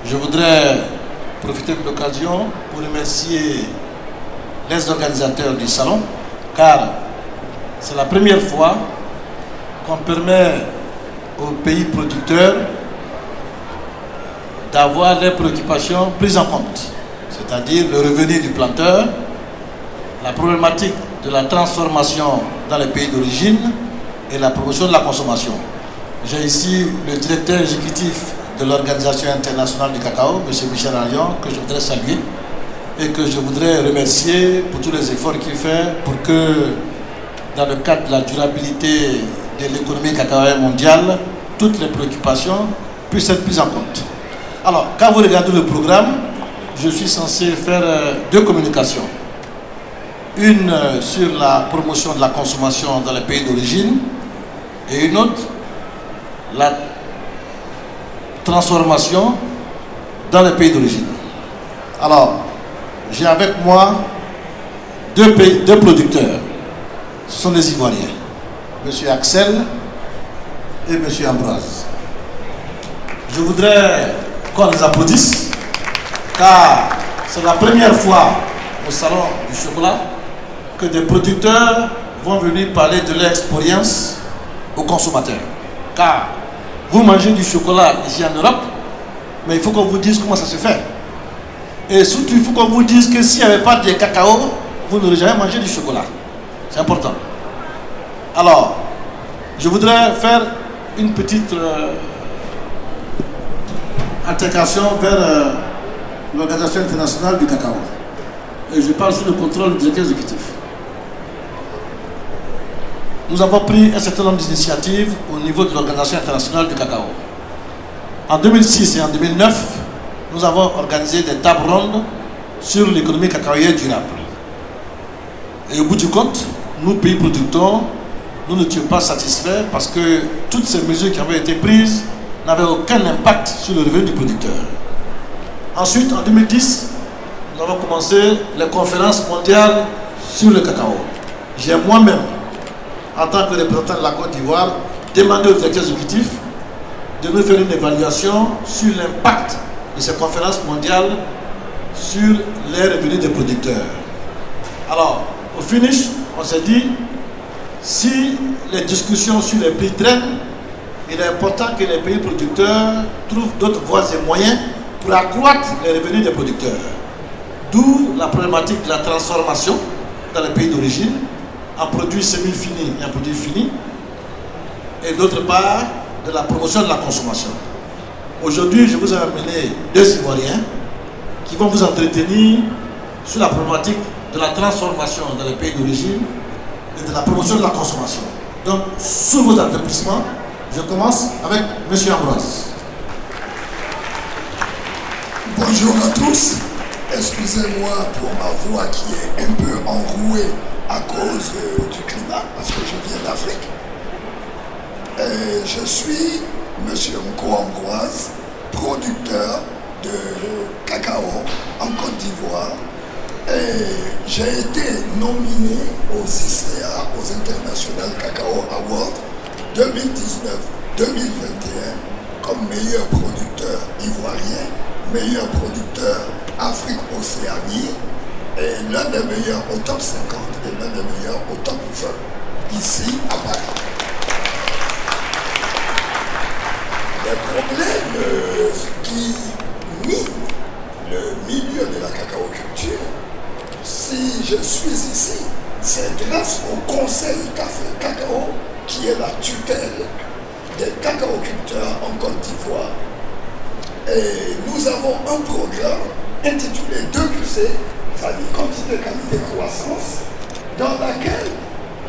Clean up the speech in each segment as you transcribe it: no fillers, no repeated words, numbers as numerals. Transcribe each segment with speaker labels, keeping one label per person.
Speaker 1: Je voudrais profiter de l'occasion pour remercier les organisateurs du salon, car c'est la première fois qu'on permet aux pays producteurs d'avoir les préoccupations prises en compte, c'est-à-dire le revenu du planteur, la problématique de la transformation dans les pays d'origine et la promotion de la consommation. J'ai ici le directeur exécutif de l'Organisation internationale du cacao, M. Michel Arion, que je voudrais saluer et que je voudrais remercier pour tous les efforts qu'il fait pour que, dans le cadre de la durabilité de l'économie cacaoyère mondiale, toutes les préoccupations puissent être prises en compte. Alors, quand vous regardez le programme, je suis censé faire deux communications. Une sur la promotion de la consommation dans les pays d'origine et une autre, la transformation dans les pays d'origine. Alors, j'ai avec moi deux producteurs. Ce sont des Ivoiriens, M. Axel et M. Ambroise. Je voudrais qu'on les applaudisse, car c'est la première fois au Salon du Chocolat que des producteurs vont venir parler de leur expérience aux consommateurs. Car vous mangez du chocolat ici en Europe, mais il faut qu'on vous dise comment ça se fait. Et surtout, il faut qu'on vous dise que s'il n'y avait pas de cacao, vous n'aurez jamais mangé du chocolat. C'est important. Alors, je voudrais faire une petite intégration vers l'Organisation internationale du cacao. Et je parle sous le contrôle du directeur exécutif. Nous avons pris un certain nombre d'initiatives au niveau de l'Organisation internationale du cacao. En 2006 et en 2009, nous avons organisé des tables rondes sur l'économie cacaoyère durable. Et au bout du compte, nous, pays producteurs, nous n'étions pas satisfaits parce que toutes ces mesures qui avaient été prises n'avaient aucun impact sur le revenu du producteur. Ensuite, en 2010, nous avons commencé les conférences mondiales sur le cacao. J'ai moi-même, en tant que représentant de la Côte d'Ivoire, demandé au directeur exécutif de nous faire une évaluation sur l'impact de ces conférences mondiales sur les revenus des producteurs. Alors, au finish, on s'est dit, si les discussions sur les prix traînent, il est important que les pays producteurs trouvent d'autres voies et moyens pour accroître les revenus des producteurs. D'où la problématique de la transformation dans les pays d'origine en produits semi-finis et en produits finis, et d'autre part de la promotion de la consommation. Aujourd'hui, je vous ai amené deux Ivoiriens qui vont vous entretenir sur la problématique de la transformation dans les pays d'origine et de la promotion de la consommation. Donc, sous vos applaudissements, je commence avec M. Ambroise.
Speaker 2: Bonjour à tous. Excusez-moi pour ma voix qui est un peu enrouée à cause du climat, parce que je viens d'Afrique. Je suis M. Nko Ambroise, producteur de cacao en Côte d'Ivoire. Et j'ai été nominé aux ICA, aux International Cacao Awards 2019-2021 comme meilleur producteur ivoirien, meilleur producteur Afrique-Océanie et l'un des meilleurs au top 50 et l'un des meilleurs au top 20 ici à Paris. Les problèmes qui minent le milieu de la cacaoculture, si je suis ici, c'est grâce au Conseil Cacao qui est la tutelle des cacaoculteurs en Côte d'Ivoire. Et nous avons un programme intitulé 2QC, c'est-à-dire quantité, qualité, croissance, dans laquelle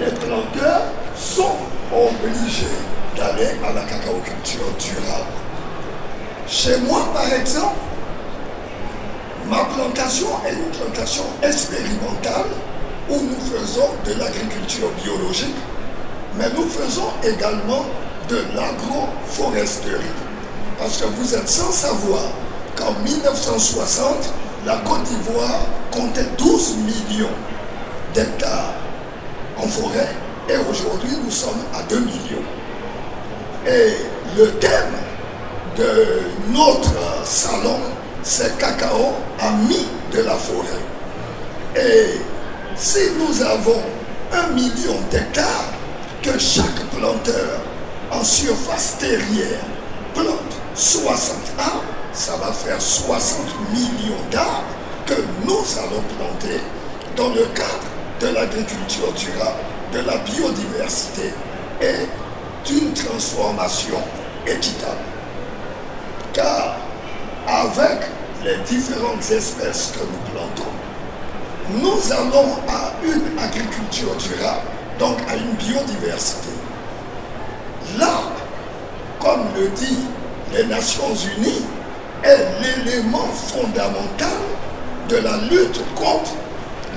Speaker 2: les planteurs sont obligés d'aller à la cacaoculture durable. Chez moi, par exemple, ma plantation est une plantation expérimentale où nous faisons de l'agriculture biologique, mais nous faisons également de l'agroforesterie. Parce que vous êtes sans savoir qu'en 1960, la Côte d'Ivoire comptait 12 millions d'hectares en forêt et aujourd'hui nous sommes à 2 millions. Et le thème de notre salon, c'est cacao ami de la forêt. Et si nous avons 1 million d'hectares, que chaque planteur en surface terrière plante 60 arbres, ça va faire 60 millions d'arbres que nous allons planter dans le cadre de l'agriculture durable, de la biodiversité et d'une transformation équitable. Car avec les différentes espèces que nous plantons, nous allons à une agriculture durable, donc à une biodiversité. L'arbre, comme le dit les Nations Unies, est l'élément fondamental de la lutte contre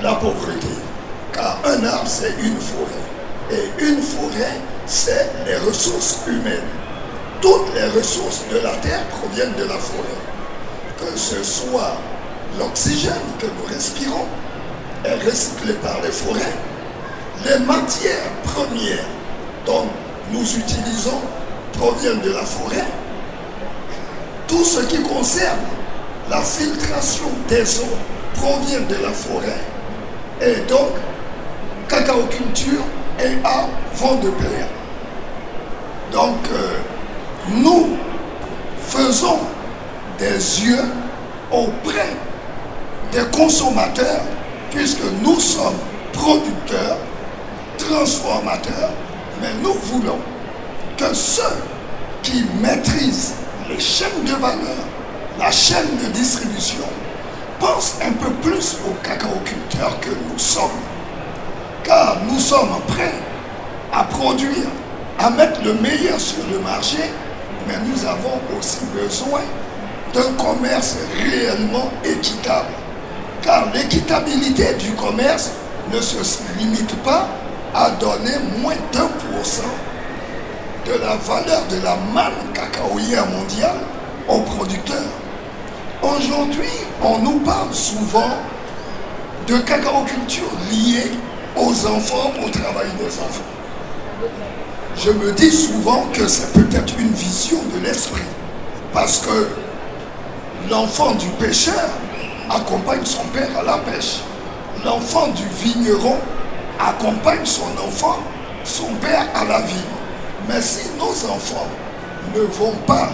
Speaker 2: la pauvreté. Car un arbre, c'est une forêt. Et une forêt, c'est les ressources humaines. Toutes les ressources de la terre proviennent de la forêt. Que ce soit l'oxygène que nous respirons, est recyclé par les forêts. Les matières premières dont nous utilisons proviennent de la forêt. Tout ce qui concerne la filtration des eaux provient de la forêt. Et donc, cacaoculture et art vont de pair. Donc, nous faisons des yeux auprès des consommateurs, puisque nous sommes producteurs, transformateurs, mais nous voulons que ceux qui maîtrisent les chaînes de valeur, la chaîne de distribution, pensent un peu plus aux cacaoculteurs que nous sommes. Car nous sommes prêts à produire, à mettre le meilleur sur le marché, mais nous avons aussi besoin d'un commerce réellement équitable. Car l'équitabilité du commerce ne se limite pas à donner moins d'1% de la valeur de la manne cacaoyère mondiale aux producteurs. Aujourd'hui, on nous parle souvent de cacaoculture liée aux enfants, au travail des enfants. Je me dis souvent que c'est peut-être une vision de l'esprit, parce que l'enfant du pêcheur accompagne son père à la pêche. L'enfant du vigneron accompagne son enfant, son père à la vigne. Mais si nos enfants ne vont pas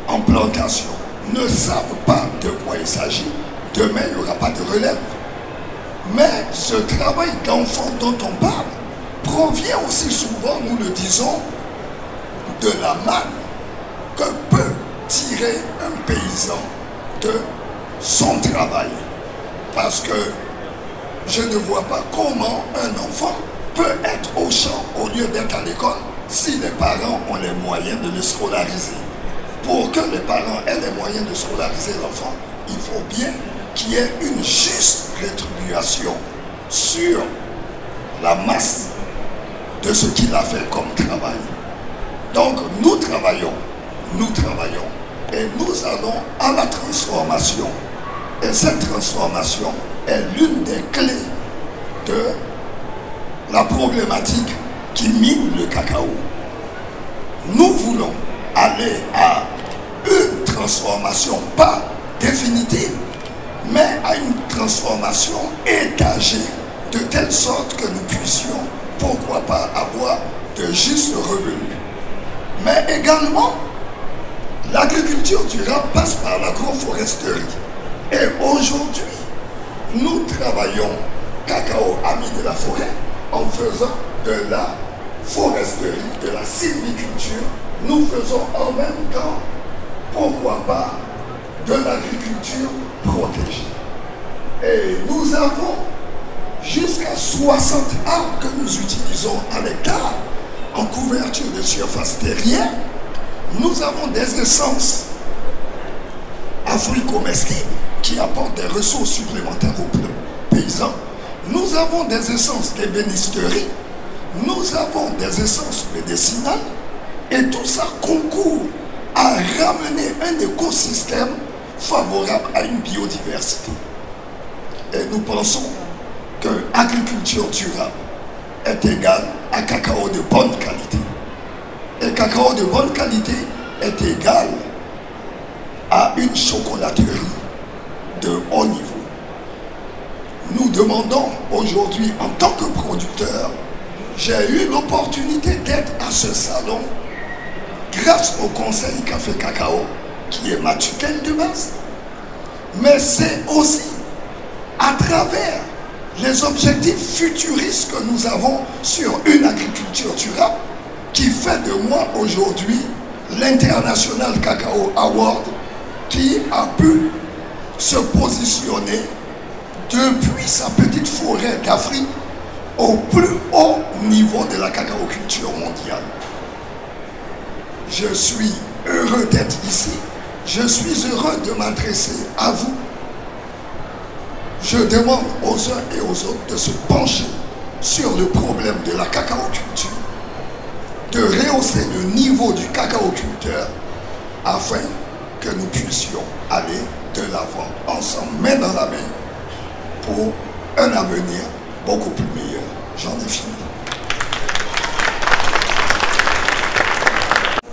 Speaker 2: en plantation, ne savent pas de quoi il s'agit, demain il n'y aura pas de relève. Mais ce travail d'enfant dont on parle provient aussi souvent, nous le disons, de la manne que peut tirer un paysan de son travail. Parce que je ne vois pas comment un enfant peut être au champ au lieu d'être à l'école si les parents ont les moyens de le scolariser. Pour que les parents aient les moyens de scolariser l'enfant, il faut bien qu'il y ait une juste rétribution sur la masse de ce qu'il a fait comme travail. Donc nous travaillons et nous allons à la transformation. Et cette transformation est l'une des clés de la problématique qui mine le cacao. Nous voulons aller à une transformation pas définitive, mais à une transformation étagée, de telle sorte que nous puissions, pourquoi pas, avoir de justes revenus. Mais également, l'agriculture durable passe par l'agroforesterie. Et aujourd'hui, nous travaillons cacao ami de la forêt en faisant de la foresterie, de la sylviculture. Nous faisons en même temps, pourquoi pas, de l'agriculture protégée. Et nous avons jusqu'à 60 arbres que nous utilisons à l'hectare en couverture de surface terrière. Nous avons des essences à fruits comestibles qui apportent des ressources supplémentaires aux paysans. Nous avons des essences d'ébénisterie, nous avons des essences médicinales, et tout ça concourt à ramener un écosystème favorable à une biodiversité. Et nous pensons que l'agriculture durable est égale à cacao de bonne qualité. Et cacao de bonne qualité est égal à une chocolaterie de haut niveau. Nous demandons aujourd'hui, en tant que producteur, j'ai eu l'opportunité d'être à ce salon grâce au Conseil Café Cacao, qui est ma tutelle de base. Mais c'est aussi à travers les objectifs futuristes que nous avons sur une agriculture durable qui fait de moi aujourd'hui l'International Cacao Award, qui a pu se positionner depuis sa petite forêt d'Afrique au plus haut niveau de la cacaoculture mondiale. Je suis heureux d'être ici. Je suis heureux de m'adresser à vous. Je demande aux uns et aux autres de se pencher sur le problème de la cacaoculture, de rehausser le niveau du cacaoculteur afin que nous puissions aller de l'avant ensemble, main dans la main, pour un avenir beaucoup plus meilleur. J'en ai fini.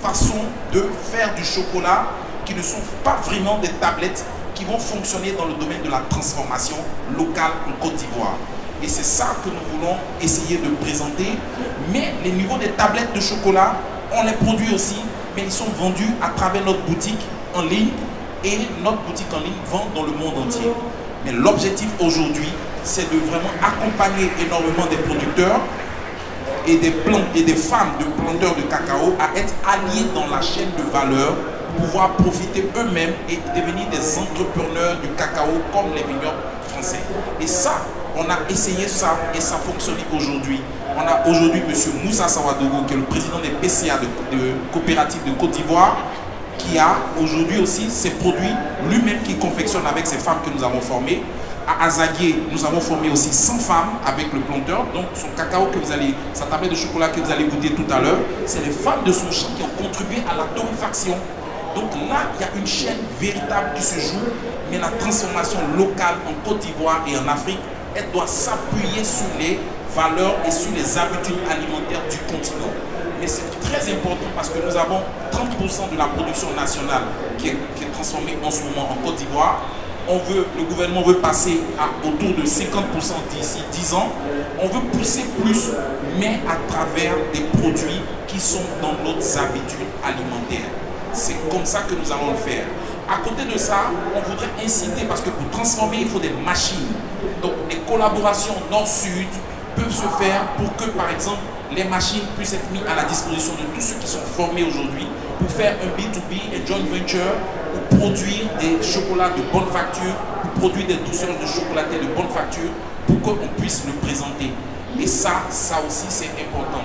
Speaker 3: Façon de faire du chocolat qui ne sont pas vraiment des tablettes qui vont fonctionner dans le domaine de la transformation locale en Côte d'Ivoire. Et c'est ça que nous voulons essayer de présenter. Mais les niveaux des tablettes de chocolat, on les produit aussi, mais ils sont vendus à travers notre boutique en ligne, et notre boutique en ligne vend dans le monde entier. Mais l'objectif aujourd'hui, c'est de vraiment accompagner énormément des producteurs et des femmes de planteurs de cacao à être alliés dans la chaîne de valeur, pouvoir profiter eux-mêmes et devenir des entrepreneurs du cacao comme les vignerons français. Et ça, on a essayé ça et ça fonctionne aujourd'hui. On a aujourd'hui M. Moussa Sawadogo, qui est le président des PCA de coopératives de Côte d'Ivoire, qui a aujourd'hui aussi ses produits lui-même qui confectionne avec ces femmes que nous avons formées. À Azaguié, nous avons formé aussi 100 femmes avec le planteur. Donc son cacao que vous allez, sa tablette de chocolat que vous allez goûter tout à l'heure, c'est les femmes de son champ qui ont contribué à la torréfaction. Donc là, il y a une chaîne véritable qui se joue, mais la transformation locale en Côte d'Ivoire et en Afrique, elle doit s'appuyer sur les valeurs et sur les habitudes alimentaires du continent. Mais c'est très important parce que nous avons 30% de la production nationale qui est transformée en ce moment en Côte d'Ivoire. Le gouvernement veut passer à autour de 50% d'ici 10 ans. On veut pousser plus, mais à travers des produits qui sont dans nos habitudes alimentaires. C'est comme ça que nous allons le faire. À côté de ça, on voudrait inciter, parce que pour transformer, il faut des machines. Donc, des collaborations nord-sud peuvent se faire pour que, par exemple, les machines puissent être mises à la disposition de tous ceux qui sont formés aujourd'hui pour faire un B2B, un joint venture, pour produire des chocolats de bonne facture, pour produire des douceurs de chocolaté de bonne facture, pour qu'on puisse le présenter. Et ça aussi, c'est important.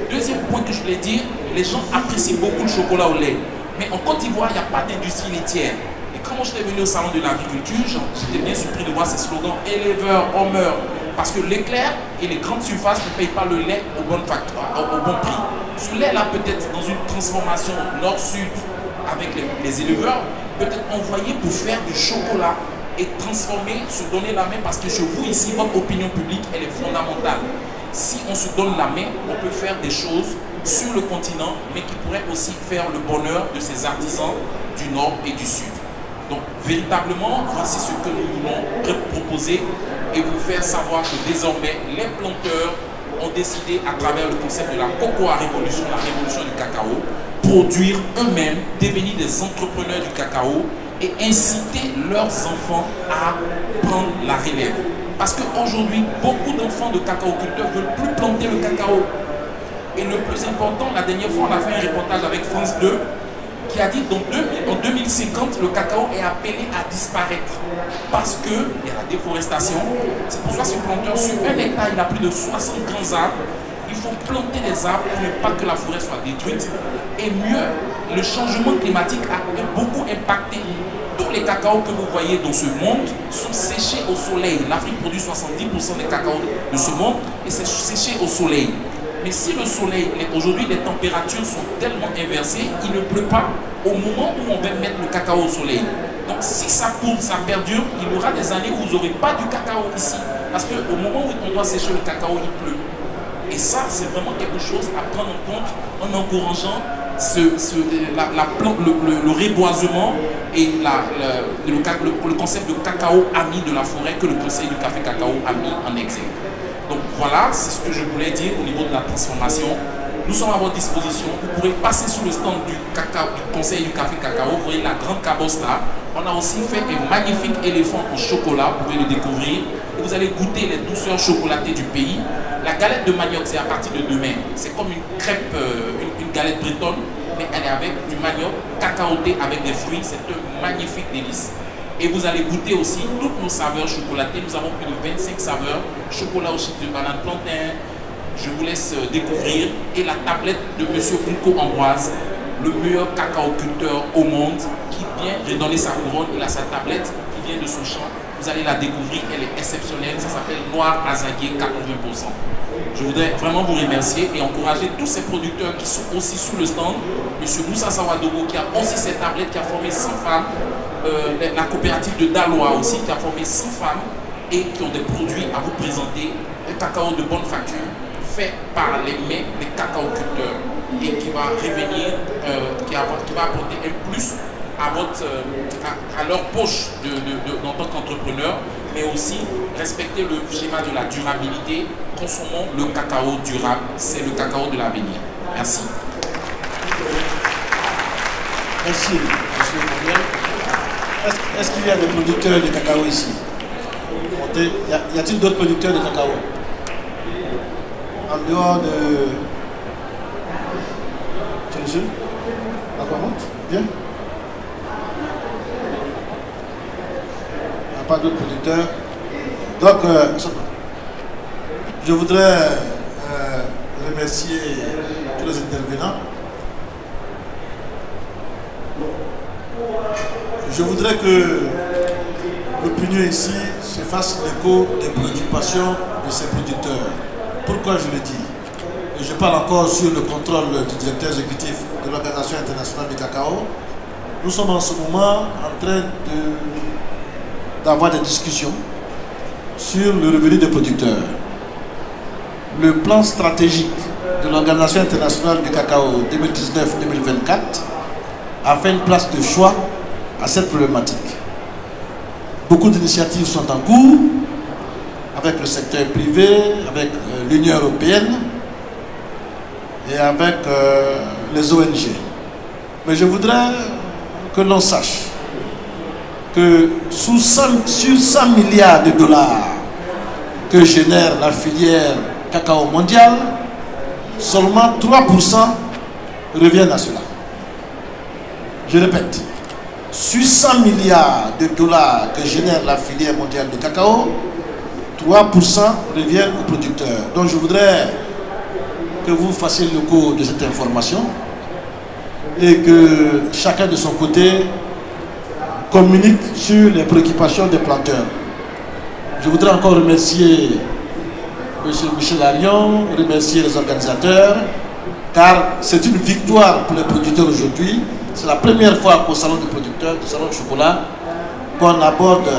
Speaker 3: Deuxième point que je voulais dire, les gens apprécient beaucoup le chocolat au lait. Mais en Côte d'Ivoire, il n'y a pas d'industrie laitière. Et quand j'étais venu au salon de l'agriculture, j'étais bien surpris de voir ces slogans « éleveurs, homeurs ». Parce que l'éclair et les grandes surfaces ne payent pas le lait au bon prix. Ce lait-là peut être dans une transformation nord-sud avec les éleveurs, peut être envoyé pour faire du chocolat et transformer, se donner la main, parce que chez vous ici, votre opinion publique, elle est fondamentale. Si on se donne la main, on peut faire des choses sur le continent, mais qui pourraient aussi faire le bonheur de ces artisans du nord et du sud. Donc, véritablement, voici ce que nous voulons proposer et vous faire savoir que désormais, les planteurs ont décidé, à travers le concept de la Cocoa Révolution, la révolution du cacao, produire eux-mêmes, devenir des entrepreneurs du cacao et inciter leurs enfants à prendre la relève. Parce qu'aujourd'hui, beaucoup d'enfants de cacaoculteurs ne veulent plus planter le cacao. Et le plus important, la dernière fois, on a fait un reportage avec France 2 qui a dit qu'en 2050, le cacao est appelé à disparaître parce qu'il y a la déforestation. C'est pour ça que ce planteur, sur un hectare, il a plus de 60 grands arbres. Il faut planter des arbres pour ne pas que la forêt soit détruite. Et mieux, le changement climatique a beaucoup impacté. Tous les cacaos que vous voyez dans ce monde sont séchés au soleil. L'Afrique produit 70% des cacaos de ce monde et c'est séché au soleil. Mais si le soleil, aujourd'hui les températures sont tellement inversées, il ne pleut pas au moment où on va mettre le cacao au soleil. Donc si ça coule, ça perdure, il y aura des années où vous n'aurez pas du cacao ici. Parce qu'au moment où on doit sécher le cacao, il pleut. Et ça, c'est vraiment quelque chose à prendre en compte en encourageant le reboisement et le concept de cacao ami de la forêt que le Conseil du café cacao a mis en exergue. Donc voilà, c'est ce que je voulais dire au niveau de la transformation. Nous sommes à votre disposition. Vous pourrez passer sur le stand du Conseil du café cacao. Vous voyez la grande cabosse là. On a aussi fait un magnifique éléphant en chocolat. Vous pouvez le découvrir. Et vous allez goûter les douceurs chocolatées du pays. La galette de manioc, c'est à partir de demain. C'est comme une crêpe, une galette bretonne, mais elle est avec du manioc cacaoté avec des fruits. C'est un magnifique délice. Et vous allez goûter aussi toutes nos saveurs chocolatées. Nous avons plus de 25 saveurs. Chocolat aux chips de banane plantain. Je vous laisse découvrir. Et la tablette de M. Unko Ambroise, le meilleur cacao-culteur au monde, qui vient redonner sa couronne. Il a sa tablette qui vient de son champ. Vous allez la découvrir. Elle est exceptionnelle. Ça s'appelle Noir Azaguier 80%. Je voudrais vraiment vous remercier et encourager tous ces producteurs qui sont aussi sous le stand. M. Moussa Sawadogo qui a aussi cette tablette, qui a formé 100 femmes. La coopérative de Daloa aussi, qui a formé 100 femmes et qui ont des produits à vous présenter. Un cacao de bonne facture, fait par les mains des cacao-culteurs et qui va revenir, qui va apporter un plus à leur poche en tant qu'entrepreneur, mais aussi respecter le schéma de la durabilité. Consommons le cacao durable, c'est le cacao de l'avenir. Merci.
Speaker 1: Merci, monsieur Emmanuel. Est-ce qu'il y a des producteurs de cacao ici? Y a-t-il d'autres producteurs de cacao? En dehors de... Tu es monsieur? D'accord, monte. Viens. Il n'y a pas d'autres producteurs. Donc, je voudrais remercier tous les intervenants. Je voudrais que l'opinion ici se fasse l'écho des préoccupations de ces producteurs. Pourquoi je le dis? Et je parle encore sur le contrôle du directeur exécutif de l'Organisation internationale du cacao. Nous sommes en ce moment en train d'avoir des discussions sur le revenu des producteurs. Le plan stratégique de l'Organisation internationale du cacao 2019-2024 a fait une place de choix à cette problématique. Beaucoup d'initiatives sont en cours avec le secteur privé, avec l'Union européenne et avec les ONG. Mais je voudrais que l'on sache que sur 100 milliards de dollars que génère la filière cacao mondiale, seulement 3% reviennent à cela. Je répète, sur 100 milliards de dollars que génère la filière mondiale de cacao, 3% reviennent aux producteurs. Donc je voudrais que vous fassiez le cours de cette information et que chacun de son côté communique sur les préoccupations des planteurs. Je voudrais encore remercier M. Michel Arion, remercier les organisateurs, car c'est une victoire pour les producteurs aujourd'hui. C'est la première fois qu'au salon des producteurs, du salon de chocolat, qu'on aborde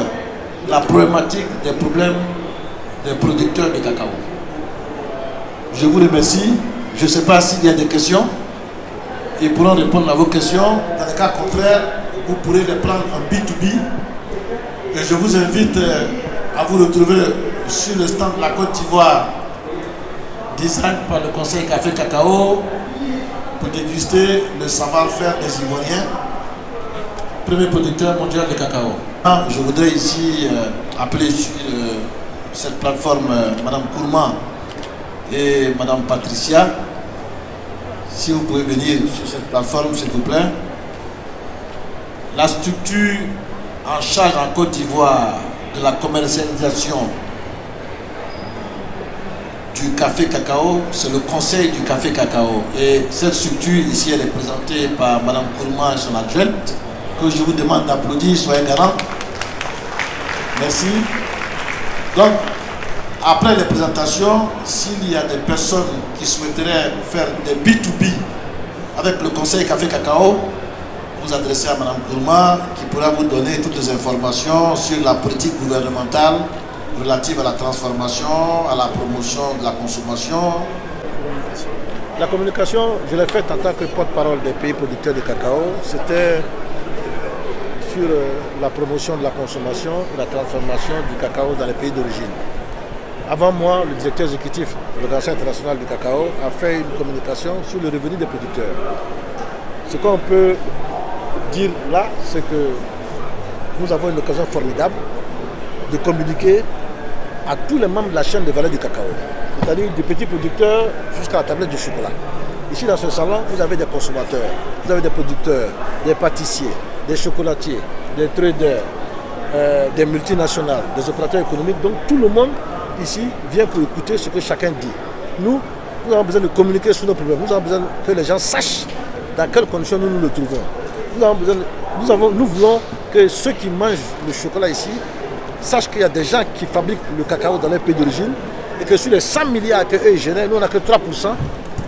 Speaker 1: la problématique des problèmes des producteurs de cacao. Je vous remercie. Je ne sais pas s'il y a des questions. Ils pourront répondre à vos questions. Dans le cas contraire, vous pourrez les prendre en B2B. Et je vous invite à vous retrouver sur le stand de la Côte d'Ivoire, design par le Conseil Café Cacao, pour déguster le savoir-faire des Ivoiriens, premier producteur mondial de cacao. Je voudrais ici appeler sur cette plateforme Madame Kourma et Madame Patricia, si vous pouvez venir sur cette plateforme s'il vous plaît. La structure en charge en Côte d'Ivoire de la commercialisation du café cacao, c'est le Conseil du café cacao. Et cette structure ici, elle est présentée par Mme Kourma et son adjointe, que je vous demande d'applaudir, soyez garant. Merci. Donc, après les présentations, s'il y a des personnes qui souhaiteraient faire des B2B avec le Conseil café cacao, vous adressez à Mme Kourma qui pourra vous donner toutes les informations sur la politique gouvernementale relative à la transformation, à la promotion de la consommation. La communication, je l'ai faite en tant que porte-parole des pays producteurs de cacao. C'était sur la promotion de la consommation et la transformation du cacao dans les pays d'origine. Avant moi, le directeur exécutif de l'Organisation internationale du cacao a fait une communication sur le revenu des producteurs. Ce qu'on peut dire là, c'est que nous avons une occasion formidable de communiquer à tous les membres de la chaîne de valeur du cacao, c'est-à-dire du petit producteur jusqu'à la tablette du chocolat. Ici dans ce salon, vous avez des consommateurs, vous avez des producteurs, des pâtissiers, des chocolatiers, des traders, des multinationales, des opérateurs économiques. Donc tout le monde ici vient pour écouter ce que chacun dit. Nous avons besoin de communiquer sur nos problèmes. Nous avons besoin que les gens sachent dans quelles conditions nous nous trouvons. Nous voulons que ceux qui mangent le chocolat ici sachent qu'il y a des gens qui fabriquent le cacao dans les pays d'origine et que sur les 100 milliards qu'eux génèrent, nous on n'a que 3%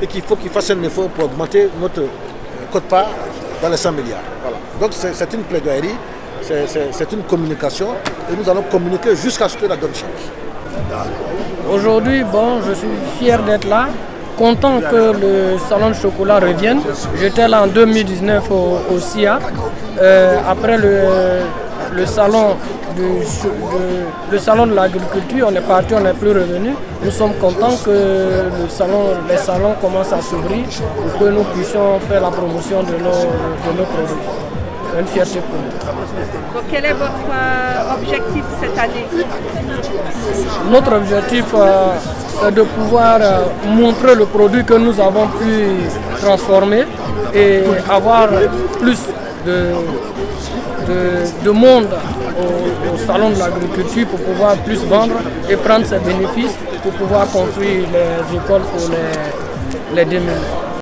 Speaker 1: et qu'il faut qu'ils fassent un effort pour augmenter notre quote-part dans les 100 milliards. Voilà. Donc c'est une plaidoirie, c'est une communication et nous allons communiquer jusqu'à ce que la donne change.
Speaker 4: Aujourd'hui, je suis fier d'être là, content que le salon de chocolat revienne. J'étais là en 2019 au CIA. Après le salon de l'agriculture, on est parti, on n'est plus revenu. Nous sommes contents que les salons commencent à s'ouvrir pour que nous puissions faire la promotion de nos produits. Une fierté pour nous.
Speaker 5: Donc, quel est votre objectif cette année?
Speaker 4: Notre objectif, c'est de pouvoir montrer le produit que nous avons pu transformer et avoir plus de monde au salon de l'agriculture pour pouvoir plus vendre et prendre ses bénéfices pour pouvoir construire les écoles pour les 2000.